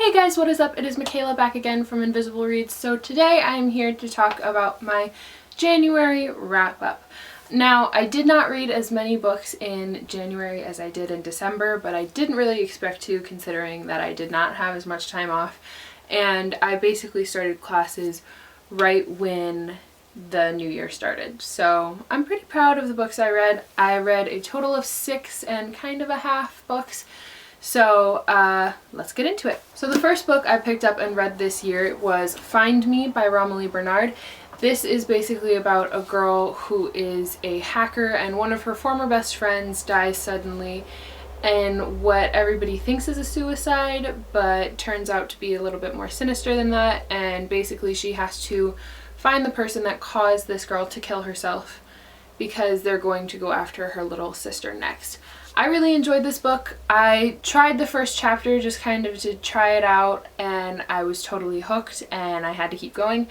Hey guys, what is up? It is Michaela back again from Invisible Reads. So today I am here to talk about my January wrap-up. Now, I did not read as many books in January as I did in December, but I didn't really expect to, considering that I did not have as much time off, and I basically started classes right when the new year started. So I'm pretty proud of the books I read. I read a total of 6 and kind of a half books. So let's get into it. So the first book I picked up and read this year was Find Me by Romilly Bernard. This is basically about a girl who is a hacker and one of her former best friends dies suddenly in what everybody thinks is a suicide, but turns out to be a little bit more sinister than that, and basically she has to find the person that caused this girl to kill herself because they're going to go after her little sister next. I really enjoyed this book. I tried the first chapter just kind of to try it out, and I was totally hooked and I had to keep going.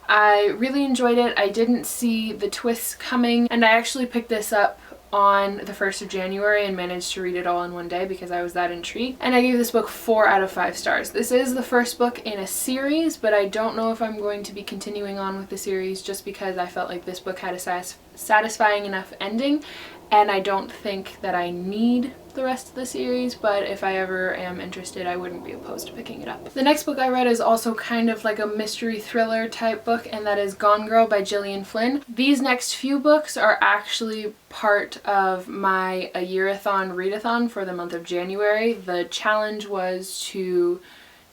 I really enjoyed it. I didn't see the twists coming, and I actually picked this up on the 1st of January and managed to read it all in one day because I was that intrigued. And I gave this book 4 out of 5 stars. This is the first book in a series, but I don't know if I'm going to be continuing on with the series just because I felt like this book had a satisfying enough ending, and I don't think that I need the rest of the series, but if I ever am interested, I wouldn't be opposed to picking it up. The next book I read is also kind of like a mystery thriller type book, and that is Gone Girl by Gillian Flynn. These next few books are actually part of my A Year-a-thon readathon for the month of January. The challenge was to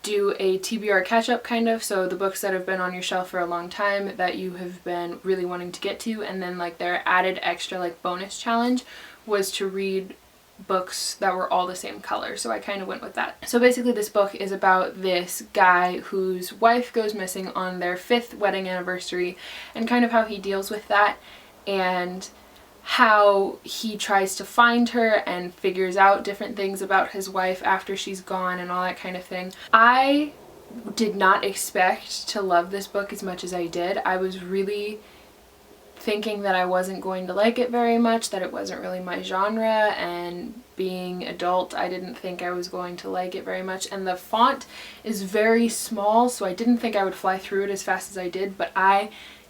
do a TBR catch-up kind of, so the books that have been on your shelf for a long time that you have been really wanting to get to, and then like their added extra like bonus challenge was to read books that were all the same color, so I kind of went with that. So basically this book is about this guy whose wife goes missing on their 5th wedding anniversary and kind of how he deals with that and how he tries to find her and figures out different things about his wife after she's gone and all that kind of thing. I did not expect to love this book as much as I did. I was really thinking that I wasn't going to like it very much, that it wasn't really my genre, and being adult, I didn't think I was going to like it very much. And the font is very small, so I didn't think I would fly through it as fast as I did, but I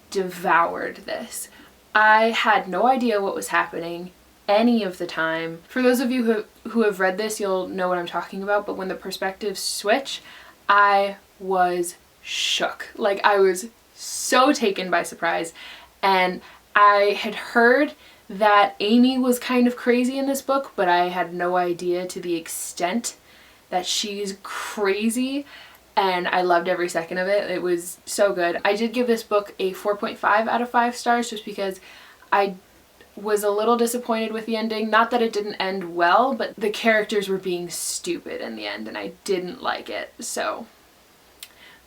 devoured this. I had no idea what was happening any of the time. For those of you who have read this, you'll know what I'm talking about, but when the perspectives switch, I was shook. Like, I was so taken by surprise. And I had heard that Amy was kind of crazy in this book, but I had no idea to the extent that she's crazy, and I loved every second of it. It was so good. I did give this book a 4.5 out of 5 stars just because I was a little disappointed with the ending. Not that it didn't end well, but the characters were being stupid in the end and I didn't like it. So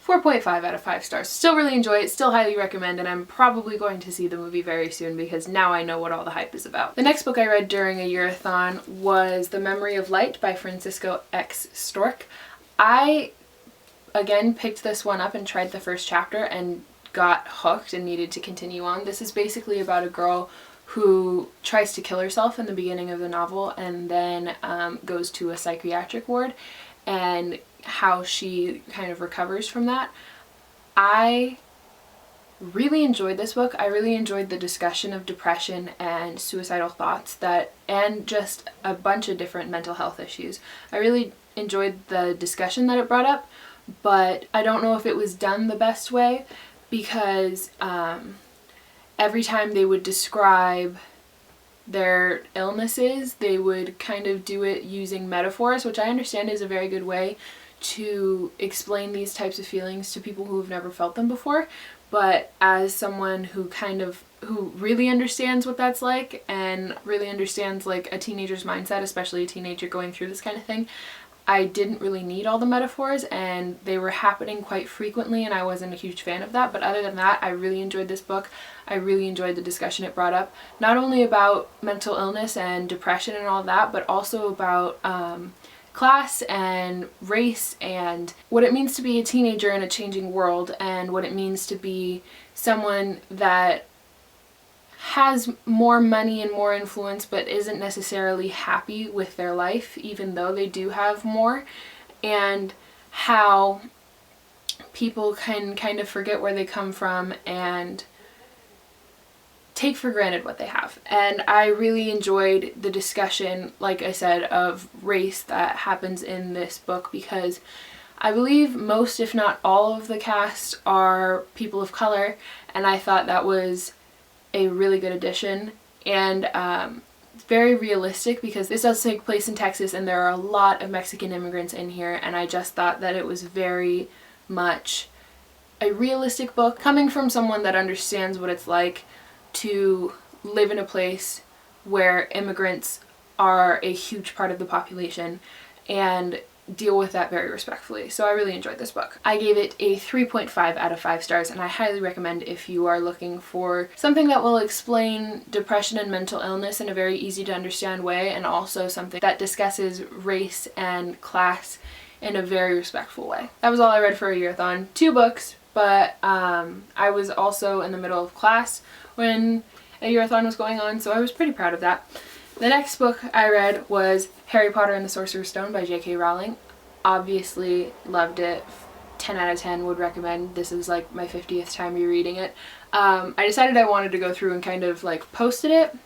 4.5 out of 5 stars. Still really enjoy it, still highly recommend, and I'm probably going to see the movie very soon because now I know what all the hype is about. The next book I read during a year-a-thon was The Memory of Light by Francisco X. Stork. I again picked this one up and tried the first chapter and got hooked and needed to continue on. This is basically about a girl who tries to kill herself in the beginning of the novel and then goes to a psychiatric ward, and how she kind of recovers from that. I really enjoyed this book. I really enjoyed the discussion of depression and suicidal thoughts and just a bunch of different mental health issues. I really enjoyed the discussion that it brought up, but I don't know if it was done the best way because every time they would describe their illnesses, they would kind of do it using metaphors, which I understand is a very good way to explain these types of feelings to people who have never felt them before. But as someone who really understands what that's like and really understands like a teenager's mindset, especially a teenager going through this kind of thing, I didn't really need all the metaphors, and they were happening quite frequently and I wasn't a huge fan of that. But other than that, I really enjoyed this book. I really enjoyed the discussion it brought up, not only about mental illness and depression and all that, but also about class and race and what it means to be a teenager in a changing world, and what it means to be someone that has more money and more influence but isn't necessarily happy with their life even though they do have more, and how people can kind of forget where they come from and take for granted what they have. And I really enjoyed the discussion, like I said, of race that happens in this book, because I believe most, if not all, of the cast are people of color, and I thought that was a really good addition. And very realistic, because this does take place in Texas and there are a lot of Mexican immigrants in here, and I just thought that it was very much a realistic book coming from someone that understands what it's like to live in a place where immigrants are a huge part of the population and deal with that very respectfully. So I really enjoyed this book. I gave it a 3.5 out of 5 stars, and I highly recommend if you are looking for something that will explain depression and mental illness in a very easy to understand way, and also something that discusses race and class in a very respectful way. That was all I read for a year-a-thon. 2 books, but I was also in the middle of class when a year-a-thon was going on, so I was pretty proud of that. The next book I read was Harry Potter and the Sorcerer's Stone by J.K. Rowling. Obviously loved it. 10 out of 10 would recommend. This is like my 50th time rereading it. I decided I wanted to go through and kind of like posted it,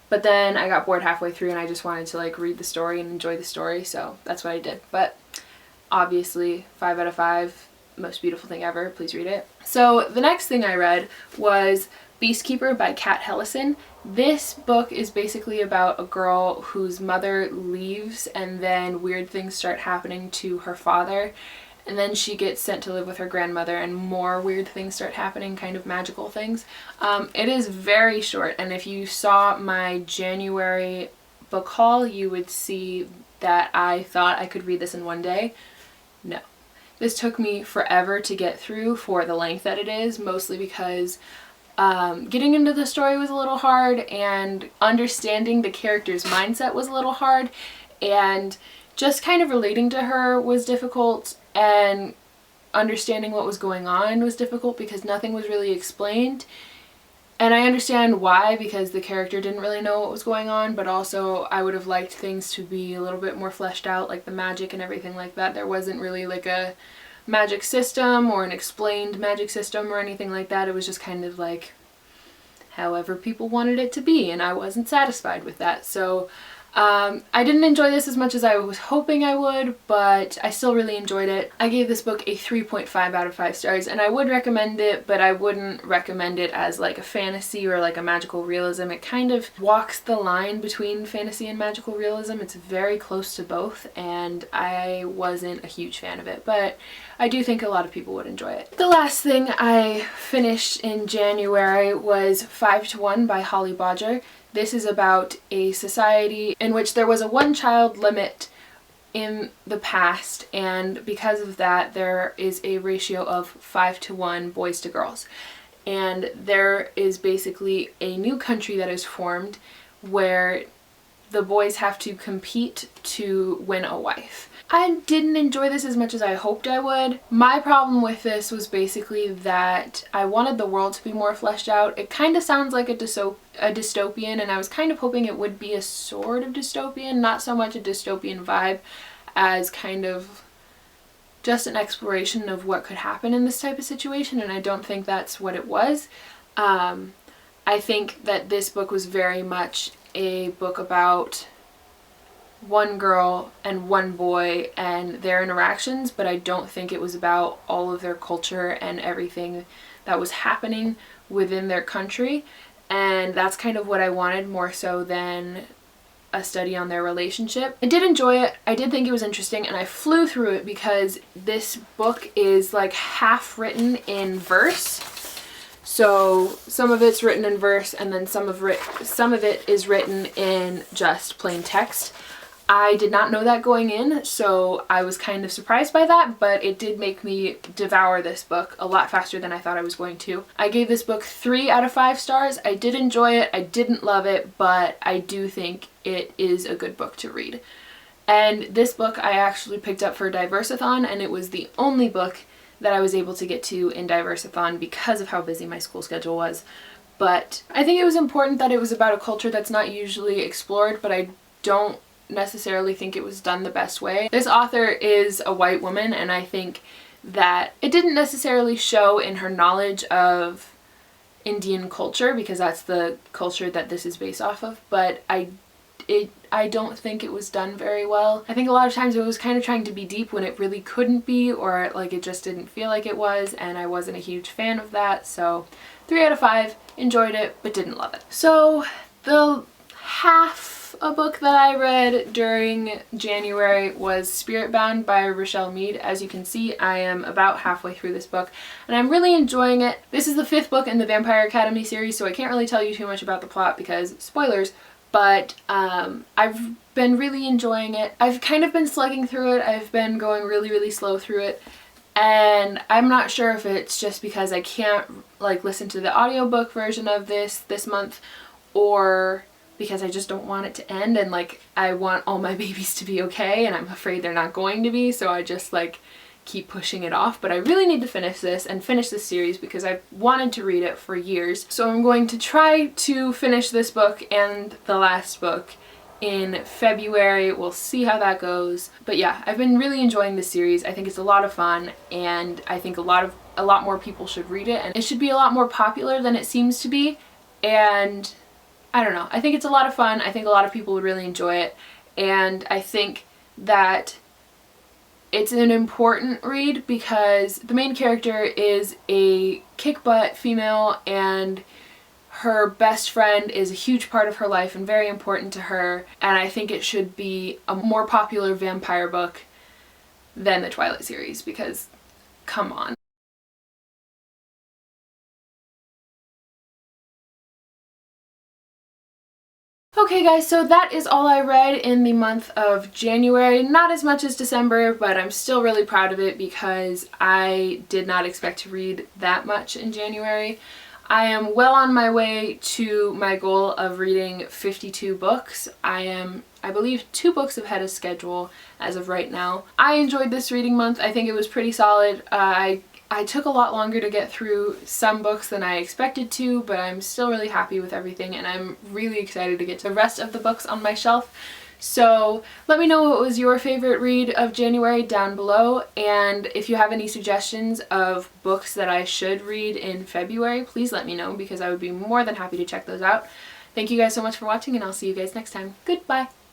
but then I got bored halfway through and I just wanted to like read the story and enjoy the story, so that's what I did. But obviously 5 out of 5, most beautiful thing ever. Please read it. So the next thing I read was Beastkeeper by Kat Hellison. This book is basically about a girl whose mother leaves and then weird things start happening to her father, and then she gets sent to live with her grandmother and more weird things start happening, kind of magical things. It is very short, and if you saw my January book haul, you would see that I thought I could read this in one day. No. This took me forever to get through for the length that it is, mostly because getting into the story was a little hard, and understanding the character's mindset was a little hard, and just kind of relating to her was difficult, and understanding what was going on was difficult because nothing was really explained. And I understand why, because the character didn't really know what was going on, but also I would have liked things to be a little bit more fleshed out, like the magic and everything like that. There wasn't really like a magic system or an explained magic system or anything like that. It was just kind of like however people wanted it to be, and I wasn't satisfied with that. So I didn't enjoy this as much as I was hoping I would, but I still really enjoyed it. I gave this book a 3.5 out of 5 stars, and I would recommend it, but I wouldn't recommend it as like a fantasy or like a magical realism. It kind of walks the line between fantasy and magical realism. It's very close to both, and I wasn't a huge fan of it, but I do think a lot of people would enjoy it. The last thing I finished in January was 5 to 1 by Holly Bodger. This is about a society in which there was a one-child limit in the past, and because of that there is a ratio of 5 to 1 boys to girls. And there is basically a new country that is formed where the boys have to compete to win a wife. I didn't enjoy this as much as I hoped I would. My problem with this was basically that I wanted the world to be more fleshed out. It kind of sounds like a dystopian, and I was kind of hoping it would be a sort of dystopian, not so much a dystopian vibe as kind of just an exploration of what could happen in this type of situation, and I don't think that's what it was. I think that this book was very much a book about one girl and one boy and their interactions, but I don't think it was about all of their culture and everything that was happening within their country, and that's kind of what I wanted more so than a study on their relationship. I did enjoy it. I did think it was interesting, and I flew through it because this book is like half written in verse. So some of it's written in verse, and then some of it is written in just plain text. I did not know that going in, so I was kind of surprised by that, but it did make me devour this book a lot faster than I thought I was going to. I gave this book 3 out of 5 stars. I did enjoy it. I didn't love it, but I do think it is a good book to read. And this book I actually picked up for Diversathon, and it was the only book that I was able to get to in Diversathon because of how busy my school schedule was. But I think it was important that it was about a culture that's not usually explored, but I don't necessarily think it was done the best way. This author is a white woman, and I think that it didn't necessarily show in her knowledge of Indian culture, because that's the culture that this is based off of, but I don't think it was done very well. I think a lot of times it was kind of trying to be deep when it really couldn't be, or like it just didn't feel like it was, and I wasn't a huge fan of that. So 3 out of 5, enjoyed it, but didn't love it. So the half a book that I read during January was Spiritbound by Richelle Mead. As you can see, I am about halfway through this book and I'm really enjoying it. This is the 5th book in the Vampire Academy series, so I can't really tell you too much about the plot because spoilers, but I've been really enjoying it. I've kind of been slugging through it. I've been going really slow through it, and I'm not sure if it's just because I can't like listen to the audiobook version of this month, or because I just don't want it to end, and like I want all my babies to be okay and I'm afraid they're not going to be, so I just like keep pushing it off. But I really need to finish this and finish this series because I've wanted to read it for years. So I'm going to try to finish this book and the last book in February. We'll see how that goes. But yeah, I've been really enjoying this series. I think it's a lot of fun, and I think a lot more people should read it, and it should be a lot more popular than it seems to be. And I don't know, I think it's a lot of fun. I think a lot of people would really enjoy it, and I think that it's an important read because the main character is a kick-butt female, and her best friend is a huge part of her life and very important to her, and I think it should be a more popular vampire book than the Twilight series, because come on. Okay guys, so that is all I read in the month of January. Not as much as December, but I'm still really proud of it because I did not expect to read that much in January. I am well on my way to my goal of reading 52 books. I am, I believe, 2 books ahead of schedule as of right now. I enjoyed this reading month. I think it was pretty solid. I took a lot longer to get through some books than I expected to, but I'm still really happy with everything, and I'm really excited to get to the rest of the books on my shelf. So let me know what was your favorite read of January down below, and if you have any suggestions of books that I should read in February, please let me know because I would be more than happy to check those out. Thank you guys so much for watching, and I'll see you guys next time. Goodbye!